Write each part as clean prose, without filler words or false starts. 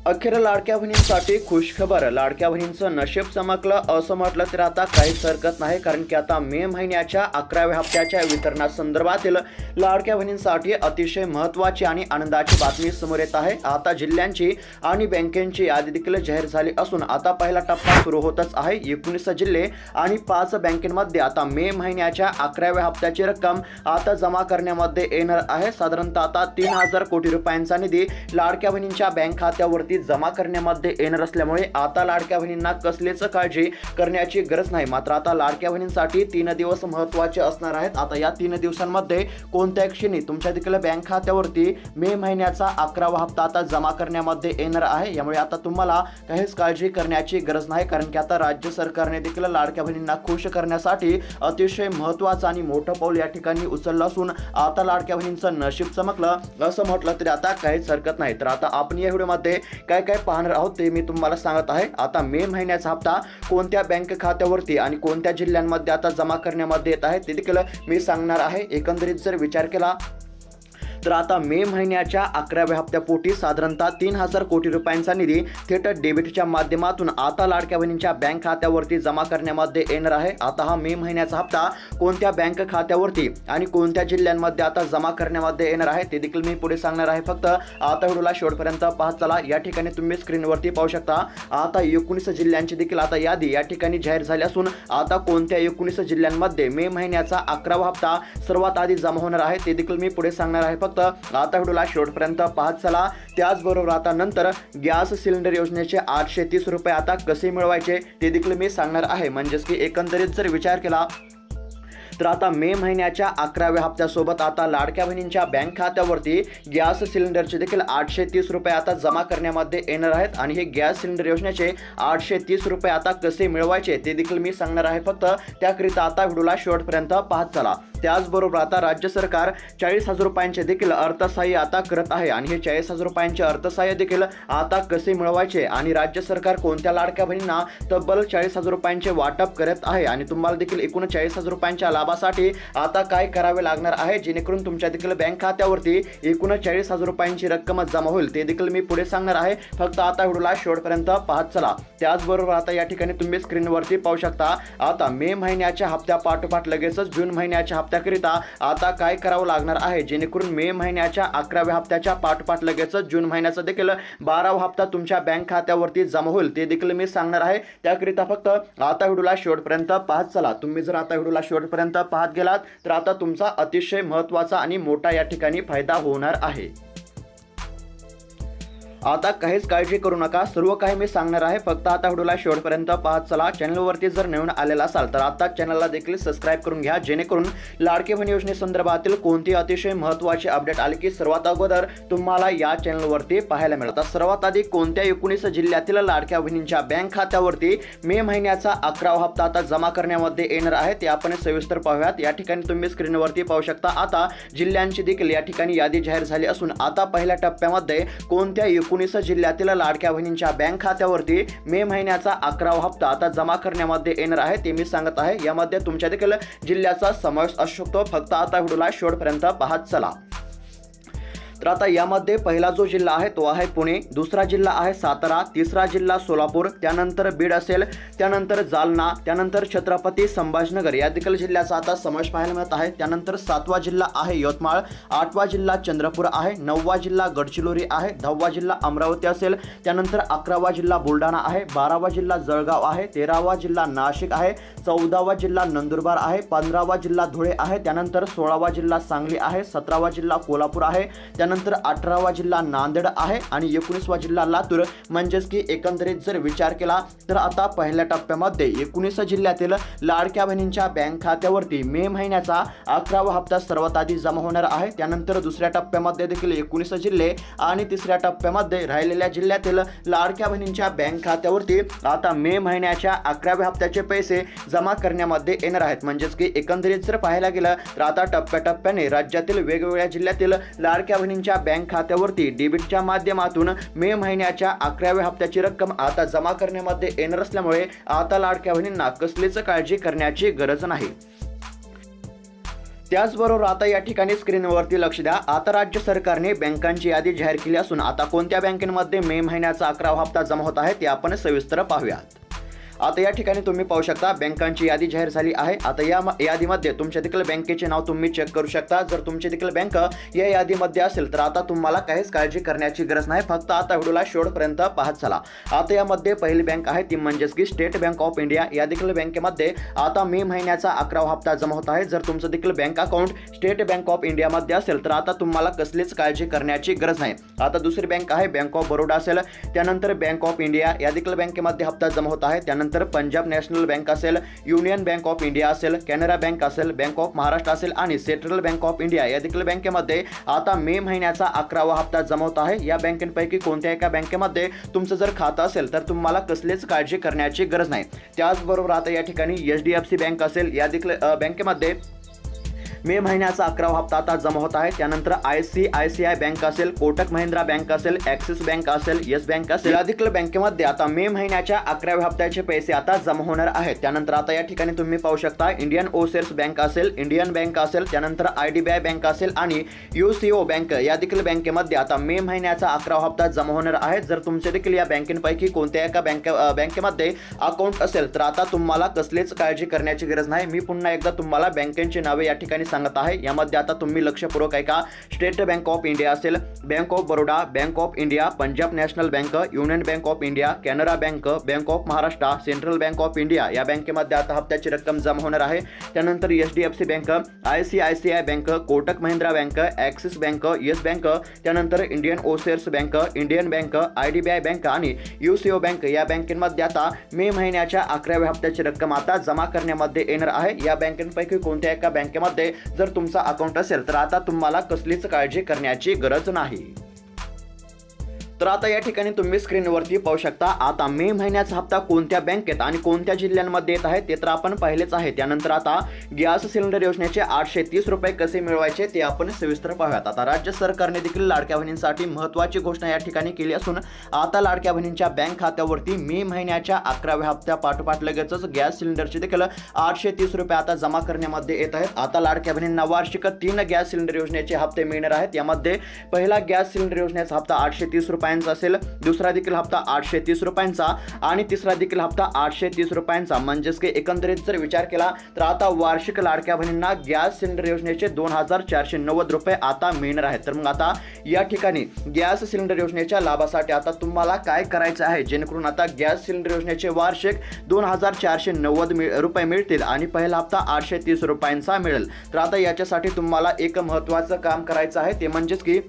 अखेर लाडक्या बहिणींसाठी खुशखबर। लाडक्या बहिणींचं नशीब चमकलं असं म्हटलं तर आता काहीच हरकत नाही, कारण की आता मे महिन्याच्या 11व्या हप्त्याच्या वितरणासंदर्भातील लाडक्या बहिणींसाठी अतिशय महत्त्वाची आणि आनंदाची बातमी समोर येत आहे। आता जिल्ह्यांची आणि बँकेची यादी देखील जाहीर झाली असून आता पहिला टप्पा सुरू होतच आहे। 19 जिल्हे आणि 5 बँकेमध्ये आता मे महिन्याच्या 11व्या हप्त्याची रक्कम आता जमा करण्यामध्ये येणार आहे। साधारणतः आता 3000 कोटी रुपयांचा निधी लाडक्या बहिणींच्या बँक खात्यावरती जमा करण्यामध्ये येणार असल्यामुळे आता लाडक्या बहिणींना कसलीच काळजी करण्याची गरज नाही। मात्र आता लाडक्या बहिणींसाठी 3 दिवस महत्त्वाचे असणार आहेत। आता या 3 दिवसांमध्ये कोणत्या क्षणी तुमच्या देखील बँक खात्यावरती मे महिन्याचा 11वा हप्ता आता जमा करण्यामध्ये येणार आहे, यामुळे आता तुम्हाला काहीच काळजी करण्याची गरज नाही, कारण की आता राज्य सरकारने देखील लाडक्या बहिणींना खुश करण्यासाठी अतिशय महत्त्वाचं आणि मोठं पाऊल या ठिकाणी उचललं असून आता लाडक्या बहिणींचं नशीब चमकलं असं म्हटलं तरी आता काहीच हरकत नाही। तर आता आपण या व्हिडिओमध्ये काय काय पाहणार आहोत ते मी तुम्हाला सांगत आहे। आता मे महिन्याचा हप्ता कोणत्या बँक खात्यावरती आणि कोणत्या जिल्ह्यांमध्ये आता जमा करण्यामध्ये येत आहे ते देखील मी सांगणार आहे। एकंदरीत जर विचार केला तर आता मे महिन्याच्या 11व्या हप्त्यापोटी साधारणतः 3000 कोटी रुपयांचा निधी थेट डेबिटच्या माध्यमातून आता लाडक्या बहिणींच्या बँक खात्यावरती जमा करण्यामध्ये येणार आहे। आता हा मे महिन्याचा हप्ता कोणत्या बँक खात्यावरती आणि कोणत्या जिल्ह्यांमध्ये आता जमा करण्यामध्ये येणार आहे ते देखील मी पुढे सांगणार आहे। फक्त आता व्हिडिओला शेवटपर्यंत पाहत चला। या ठिकाणी तुम्ही स्क्रीनवरती पाहू शकता आता 19 जिल्ह्यांची देखील आता यादी या ठिकाणी जाहीर झाली असून आता कोणत्या 19 जिल्ह्यांमध्ये मे महिन्याचा 11वा हप्ता सर्वात आधी जमा होणार आहे ते देखील मी पुढे सांगणार आहे। फक्त आता व्हिडिओला शेवटपर्यंत पाहत चला। त्याचबरोबर आता नंतर गॅस सिलेंडर योजनेचे 830 रुपये आता कसे मिळवायचे ते देखील मी सांगणार आहे। म्हणजेच की एकंदरीत जर विचार केला तर आता मे महिन्याच्या 11व्या हप्त्यासोबत आता लाडक्या बहिणींच्या बँक खात्यावरती गॅस सिलेंडरचे देखील 830 रुपये आता जमा करण्यामध्ये येणार आहेत आणि हे गॅस सिलेंडर योजनेचे 830 रुपये आता कसे मिळवायचे ते देखील मी सांगणार आहे। फक्त त्याकरिता आता व्हिडिओला शेवटपर्यंत पाहत चला। त्याचबरोबर आता राज्य सरकार 40,000 रुपयांचे देखील अर्थसहाय्य आता करत आहे आणि हे 40,000 रुपयांचे अर्थसहाय्य देखील आता कसे मिळवायचे आणि राज्य सरकार कोणत्या लाडक्या बहिणींना तब्बल 40,000 रुपयांचे वाटप करत आहे आणि तुम्हाला देखील एकूण 40,000 रुपयांच्या लाभासाठी आता काय करावे लागणार आहे जेणेकरून तुमच्या देखील बँक खात्यावरती एकूण 40,000 रुपयांची रक्कम जमा होईल ते देखील मी पुढे सांगणार आहे। फक्त आता व्हिडिओला शेवटपर्यंत पाहत चला। त्याचबरोबर आता या ठिकाणी तुम्ही स्क्रीनवरती पाहू शकता आता मे महिन्याच्या हप्त्या पाठोपाठ लगेचच जून महिन्याच्या हप्त्याकरिता आता काय करावं लागणार आहे जेणेकरून मे महिन्याच्या 11व्या हप्त्याच्या पाठोपाठ लगेचच जून महिन्याचा देखील 12वा हप्ता तुमच्या बँक खात्यावरती जमा होईल ते देखील मी सांगणार आहे। त्याकरिता फक्त आता व्हिडिओला शेवटपर्यंत पाहत चला। तुम्ही जर आता व्हिडिओला शेवटपर्यंत पाहत गेलात तर आता तुमचा अतिशय महत्त्वाचा आणि मोठा या ठिकाणी फायदा होणार आहे। आता काहीच काळजी करू नका, सर्व काही मी सांगणार आहे। फक्त आता व्हिडिओला शेवटपर्यंत पाहत चला। चॅनलवरती जर नवीन आलेला असाल तर आता चॅनलला देखील सबस्क्राइब करून घ्या जेणेकरून लाडकी बहीण योजनेसंदर्भातील कोणती अतिशय महत्त्वाची अपडेट आली की सर्वात अगोदर तुम्हाला या चॅनलवरती पाहायला मिळतात। सर्वात आधी कोणत्या 19 जिल्ह्यातील लाडक्या बहिणींच्या बँक खात्यावरती मे महिन्याचा 11वा हप्ता आता जमा करण्यामध्ये येणार आहे ते आपण सविस्तर पाहूयात। या ठिकाणी तुम्ही स्क्रीनवरती पाहू शकता आता जिल्ह्यांची देखील या ठिकाणी यादी जाहीर झाली असून आता पहिल्या टप्प्यामध्ये कोणत्या 19 जिल्ह्यातील लाडक्या बहिणींच्या बँक खात्यावरती मे महिन्याचा 11वा हप्ता आता जमा करण्यामध्ये येणार आहे ते मी सांगत आहे। यामध्ये तुमच्या देखील जिल्ह्याचा समावेश असू शकतो। फक्त आता व्हिडिओला शेवटपर्यंत पाहत चला। तर आता यामध्ये पहिला जो जिल्हा आहे तो आहे पुणे, दुसरा जिल्हा आहे सातारा, तिसरा जिल्हा सोलापूर, त्यानंतर बीड असेल, त्यानंतर जालना, त्यानंतर छत्रपती संभाजीनगर या देखील जिल्ह्याचा आता समावेश पाहायला मिळत आहे। त्यानंतर 7वा जिल्हा आहे यवतमाळ, 8वा जिल्हा चंद्रपूर आहे, 9वा जिल्हा गडचिरोली आहे, 10वा जिल्हा अमरावती असेल, त्यानंतर 11वा जिल्हा बुलढाणा आहे, 12वा जिल्हा जळगाव आहे, 13वा जिल्हा नाशिक आहे, 14वा जिल्हा नंदुरबार आहे, 15वा जिल्हा धुळे आहे, त्यानंतर 16वा जिल्हा सांगली आहे, 17वा जिल्हा कोल्हापूर आहे, त्यानंतर 18वा जिल्हा नांदेड आहे आणि 19वा जिल्हा लातूर। म्हणजेच की एकंदरीत जर विचार केला तर आता पहिल्या टप्प्यामध्ये 19 जिल्ह्यातील लाडक्या बहिणींच्या बँक खात्यावरती मे महिन्याचा 11वा हप्ता सर्वात आधी जमा होणार आहे। त्यानंतर दुसऱ्या टप्प्यामध्ये देखील 19 जिल्हे आणि तिसऱ्या टप्प्यामध्ये राहिलेल्या जिल्ह्यातील लाडक्या बहिणींच्या बँक खात्यावरती आता मे महिन्याच्या 11व्या हप्त्याचे पैसे जमा करण्यामध्ये येणार आहेत। म्हणजेच की एकंदरीत जर पाहायला गेलं तर आता टप्प्याटप्प्याने राज्यातील वेगवेगळ्या जिल्ह्यातील लाडक्या बहिणींच्या बँक खात्यावरती डेबिटच्या माध्यमातून मे महिन्याच्या 11व्या हप्त्याची रक्कम आता जमा करण्यामध्ये येणार असल्यामुळे आता लाडक्या बहिणींना कसलीच काळजी करण्याची गरज नाही। त्याचबरोबर आता या ठिकाणी स्क्रीनवरती लक्ष द्या। आता राज्य सरकारने बँकांची यादी जाहीर केली असून आता कोणत्या बँकेमध्ये मे महिन्याचा 11वा हप्ता जमा होत आहे ते आपण सविस्तर पाहूयात। आता या ठिकाणी तुम्ही पाहू शकता बँकांची यादी जाहीर झाली आहे। आता या यादीमध्ये तुमच्या देखील बँकेचे नाव तुम्ही चेक करू शकता। जर तुमची देखील बँक या यादीमध्ये असेल तर आता तुम्हाला काहीच काळजी करण्याची गरज नाही, फक्त आता व्हिडिओला शेवटपर्यंत पाहत चला। आता यामध्ये पहिली बँक आहे ती म्हणजेच की स्टेट बँक ऑफ इंडिया। या देखील बँकेमध्ये आता मे महिन्याचा 11वा हप्ता जमा होत आहे। जर तुमचं देखील bank account state bank of इंडियामध्ये असेल तर आता तुम्हाला कसलीच काळजी करण्याची गरज नाही। आता दुसरी बँक आहे बँक ऑफ बरोडा असेल, त्यानंतर बँक ऑफ इंडिया या देखील बँकेमध्ये हप्ता जमा होत आहे। त्यानंतर पंजाब नॅशनल बँक असेल, युनियन बँक ऑफ इंडिया असेल, कॅनरा बँक असेल, बँक ऑफ महाराष्ट्र असेल आणि सेंट्रल बँक ऑफ इंडिया या देखील बँकेमध्ये आता मे महिन्याचा 11वा हप्ता जमा होत आहे। या बँकेपैकी कोणत्या एका बँकेमध्ये तुमचं जर खातं असेल तर तुम्हाला कसलीच काळजी करण्याची गरज नाही। त्याचबरोबर आता या ठिकाणी HDFC बँक असेल, या देखील बँकेमध्ये मे महिन्याचा 11वा हप्ता आता जमा होत आहे। त्यानंतर ICICI बँक असेल, कोटक महिंद्रा बँक असेल, ॲक्सिस बँक असेल, येस बँक असेल, या देखील बँकेमध्ये आता मे महिन्याच्या 11व्या हप्त्याचे पैसे आता जमा होणार आहेत। त्यानंतर आता या ठिकाणी तुम्ही पाहू शकता इंडियन ओव्हरसीज बँक असेल, इंडियन बँक असेल, त्यानंतर IDBI बँक असेल आणि UCO बँक या देखील बँकेमध्ये आता मे महिन्याचा 11वा हप्ता जमा होणार आहे। जर तुमचे देखील या बँकेपैकी कोणत्या एका बँकेमध्ये अकाउंट असेल तर आता तुम्हाला कसलीच काळजी करण्याची गरज नाही। मी पुन्हा एकदा तुम्हाला बँकेची नावे या ठिकाणी सांगत आहे। यामध्ये आता तुम्ही लक्षपूर्वक ऐका। स्टेट बँक ऑफ इंडिया असेल, bank of Baroda, bank of India, Punjab national bank, union bank of India, Canara bank, bank of Maharashtra, central bank of India या बँकेमध्ये आता हप्त्याची रक्कम जमा होणार आहे। त्यानंतर HDFC bank, ICICI bank, Kotak Mahindra bank, Axis bank, Yes bank, त्यानंतर Indian Overseas bank, Indian bank, IDBI bank आणि UCO बँक या बँकेमध्ये आता मे महिन्याच्या 11व्या हप्त्याची रक्कम आता जमा करण्यामध्ये येणार आहे। या बँकेपैकी कोणत्या एका बँकेमध्ये जर तुमचा अकाउंट असेल तर आता तुम्हाला कसलीच काळजी करण्याची गरज नाही। तर आता या ठिकाणी तुम्ही स्क्रीनवरती पाहू शकता आता मे महिन्याचा हप्ता कोणत्या बँकेत आणि कोणत्या जिल्ह्यांमध्ये येत आहे ते तर आपण पाहिलेच आहे। त्यानंतर आता गॅस सिलेंडर योजनेचे 830 रुपये कसे मिळवायचे ते आपण सविस्तर पाहूयात। आता राज्य सरकारने देखील लाडक्या बहिणींसाठी महत्त्वाची घोषणा या ठिकाणी केली असून आता लाडक्या बहिणींच्या बँक खात्यावरती मे महिन्याच्या 11व्या हप्त्या पाठोपाठ लगेचच गॅस सिलेंडरचे देखील 830 रुपये आता जमा करण्यामध्ये येत आहेत। आता लाडक्या बहिणींना वार्षिक 3 गॅस सिलेंडर योजनेचे हप्ते मिळणार आहेत। यामध्ये पहिला गॅस सिलेंडर योजनेचा हप्ता 830 रुपयांचा असेल, दुसरा देखील हप्ता 830 रुपयांचा आणि तिसरा देखील हप्ता 830 रुपयांचा। म्हणजेच की एकंदरीत जर विचार केला तर आता वार्षिक लाडक्या बहिणींना गॅस सिलेंडर योजनेचे 2490 रुपये आता मिळणार आहेत। तर मग आता या ठिकाणी गॅस सिलेंडर योजनेच्या लाभासाठी आता तुम्हाला काय करायचं आहे जेणेकरून आता गॅस सिलेंडर योजनेचे वार्षिक 2490 रुपये मिळतील आणि पहिला हप्ता 830 रुपयांचा मिळेल। तर आता याच्यासाठी तुम्हाला एक महत्त्वाचं काम करायचं आहे ते म्हणजेच की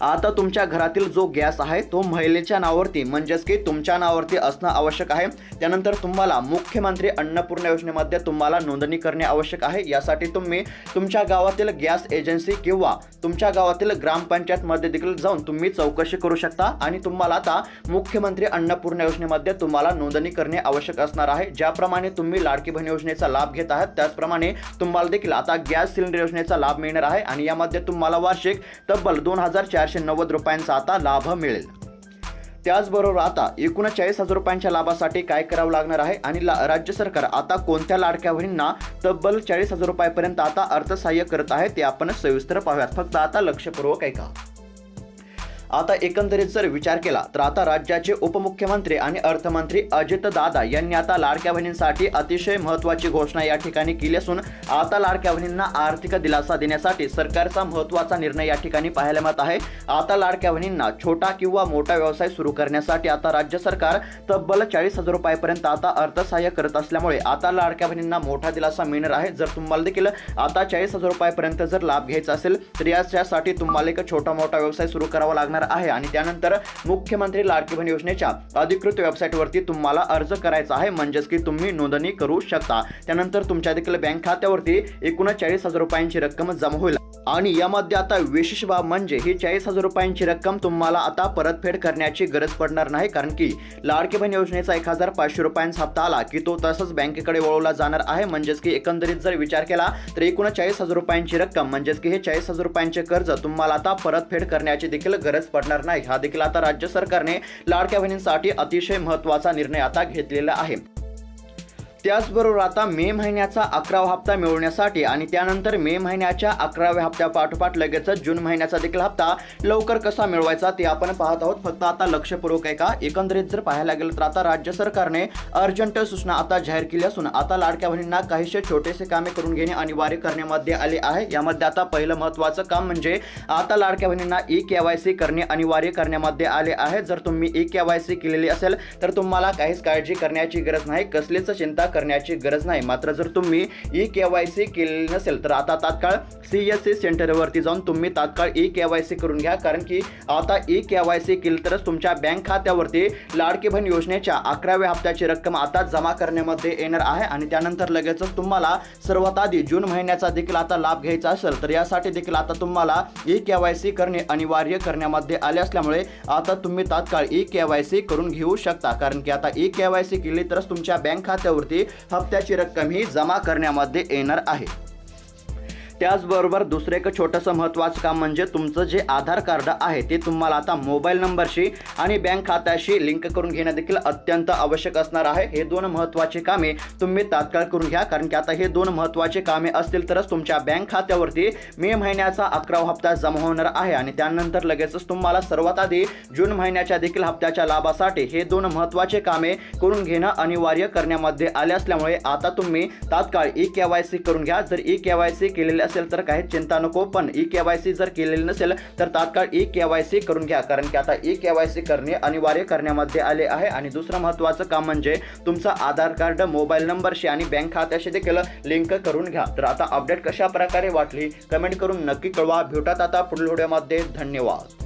आता तुमच्या घरातील जो गॅस आहे तो महिलेच्या नावावरती म्हणजेच की तुमच्या नावावरती असणं आवश्यक आहे। त्यानंतर तुम्हाला मुख्यमंत्री अन्नपूर्णा योजनेमध्ये तुम्हाला नोंदणी करणे आवश्यक आहे। यासाठी तुम्ही तुमच्या गावातील गॅस एजन्सी किंवा तुमच्या गावातील ग्रामपंचायतमध्ये देखील जाऊन तुम्ही चौकशी करू शकता आणि तुम्हाला आता मुख्यमंत्री अन्नपूर्णा योजनेमध्ये तुम्हाला नोंदणी करणे आवश्यक असणार आहे। ज्याप्रमाणे तुम्ही लाडकी बहीण योजनेचा लाभ घेत आहात त्याचप्रमाणे तुम्हाला देखील आता गॅस सिलेंडर योजनेचा लाभ मिळणार आहे आणि यामध्ये तुम्हाला वार्षिक तब्बल 2490 रुपयांचा आता लाभ मिळेल। त्याचबरोबर आता 39,000 रुपयांच्या लाभासाठी काय करावं लागणार आहे आणि राज्य सरकार आता कोणत्या लाडक्या बहिणींना तब्बल 40,000 रुपयांपर्यंत आता अर्थसहाय्य करत आहे ते आपण सविस्तर पाहूयात। फक्त आता लक्षपूर्वक ऐका। आता एकंदरीत जर विचार केला तर आता राज्याचे उपमुख्यमंत्री आणि अर्थमंत्री अजित दादा यांनी आता लाडक्या बहिणींसाठी अतिशय महत्त्वाची घोषणा या ठिकाणी केली असून आता लाडक्या बहिणींना आर्थिक दिलासा देण्यासाठी सरकारचा महत्त्वाचा निर्णय या ठिकाणी पाहायला मिळत आहे। आता लाडक्या बहिणींना छोटा किंवा मोठा व्यवसाय सुरू करण्यासाठी आता राज्य सरकार तब्बल 40,000 रुपयांपर्यंत आता अर्थसहाय्य करत असल्यामुळे आता लाडक्या बहिणींना मोठा दिलासा मिळणार आहे। जर तुम्हाला देखील आता 40,000 रुपयांपर्यंत जर लाभ घ्यायचा असेल तर यासाठी तुम्हाला एक छोटा मोठा व्यवसाय सुरू करावा लागणार आहे आणि त्यानंतर मुख्यमंत्री लाडकी बहीण योजनेच्या अधिकृत वेबसाईटवरती तुम्हाला अर्ज करायचा आहे म्हणजेच की तुम्ही नोंदणी करू शकता। त्यानंतर तुमच्या देखील बँक खात्यावरती 39,000 रुपयांची रक्कम जमा होईल आणि यामध्ये आता विशेष बाब म्हणजे ही 40,000 रुपयांची रक्कम तुम्हाला आता परतफेड करण्याची गरज पडणार नाही कारण की लाडकी बहीण योजनेचा 1,500 रुपयांचा हप्ता आला की तो तसंच बँकेकडे वळवला जाणार आहे। म्हणजेच की एकंदरीत जर विचार केला तर 39,000 रुपयांची रक्कम म्हणजेच की हे 40,000 रुपयांचे कर्ज तुम्हाला आता परतफेड करण्याची देखील गरज पडणार नाही। हा देखील आता राज्य सरकारने लाडक्या बहिणींसाठी अतिशय महत्त्वाचा निर्णय आता घेतलेला आहे। त्याचबरोबर आता मे महिन्याचा 11वा हप्ता मिळवण्यासाठी आणि त्यानंतर मे महिन्याच्या 11व्या हप्त्यापाठोपाठ लगेचच जून महिन्याचा देखील हप्ता लवकर कसा मिळवायचा ते आपण पाहत आहोत। फक्त आता लक्षपूर्वक ऐका। एकंदरीत जर पाहायला गेलं तर आता राज्य सरकारने अर्जंट सूचना आता जाहीर केली असून आता लाडक्या बहिणींना काहीशे छोटेसे कामे करून घेणे अनिवार्य करण्यामध्ये आले आहे। यामध्ये आता पहिलं महत्त्वाचं काम म्हणजे आता लाडक्या बहिणींना ई-केवायसी करणे अनिवार्य करण्यामध्ये आले आहे। जर तुम्ही ई-केवायसी केलेली असेल तर तुम्हाला काहीच काळजी करण्याची गरज नाही, कसलीच चिंता करण्याची गरज नाही। मात्र जर तुम्ही ई-केवायसी केलेली नसेल तर आता तात्काळ CSC सेंटरवरती जाऊन तुम्ही तात्काळ ई-केवायसी करून घ्या, कारण की आता ई-केवायसी केली तरच तुमच्या बँक खात्यावरती लाडकी बहीण योजनेच्या 11व्या हप्त्याची रक्कम आता जमा करण्यामध्ये येणार आहे आणि त्यानंतर लगेचच तुम्हाला सर्वात आधी जून महिन्याचा देखील आता लाभ घ्यायचा असेल तर यासाठी देखील आता तुम्हाला ई-केवायसी करणे अनिवार्य करण्यामध्ये आले असल्यामुळे आता तुम्ही तात्काळ ई-केवायसी करून घेऊ शकता, कारण की आता ई-केवायसी केली तरच तुमच्या बँक खात्यावरती हप्त्याची रक्कम ही जमा करण्यामध्ये येणार आहे। त्याचबरोबर दुसरे एक छोटंसं महत्त्वाचं काम म्हणजे तुमचं जे आधार कार्ड आहे ते तुम्हाला आता मोबाईल नंबरशी आणि बँक खात्याशी लिंक करून घेणं देखील अत्यंत आवश्यक असणार आहे। हे दोन महत्त्वाचे कामे तुम्ही तात्काळ करून घ्या, कारण की आता हे दोन महत्त्वाचे कामे असतील तरच तुमच्या बँक खात्यावरती मे महिन्याचा 11वा हप्ता जमा होणार आहे आणि त्यानंतर लगेचच तुम्हाला सर्वात आधी जून महिन्याच्या देखील हप्त्याच्या लाभासाठी हे दोन महत्त्वाचे कामे करून घेणं अनिवार्य करण्यामध्ये आले असल्यामुळे आता तुम्ही तात्काळ ई-केवायसी करून घ्या। जर ई-केवायसी केलेले असेल तर काही चिंता नको, पण ई-केवायसी जर केलेली नसेल तर तात्काळ ई-केवायसी करून घ्या, कारण की आता ई-केवायसी करणे अनिवार्य करण्यामध्ये आले आहे। आणि दुसरं महत्त्वाचं काम म्हणजे तुमचं आधार कार्ड मोबाईल नंबरशी आणि बँक खात्याशी देखील लिंक करून घ्या। तर आता अपडेट कशा प्रकारे वाटली कमेंट करून नक्की कळवा। भेटूयात आता पुढील व्हिडिओमध्ये। धन्यवाद।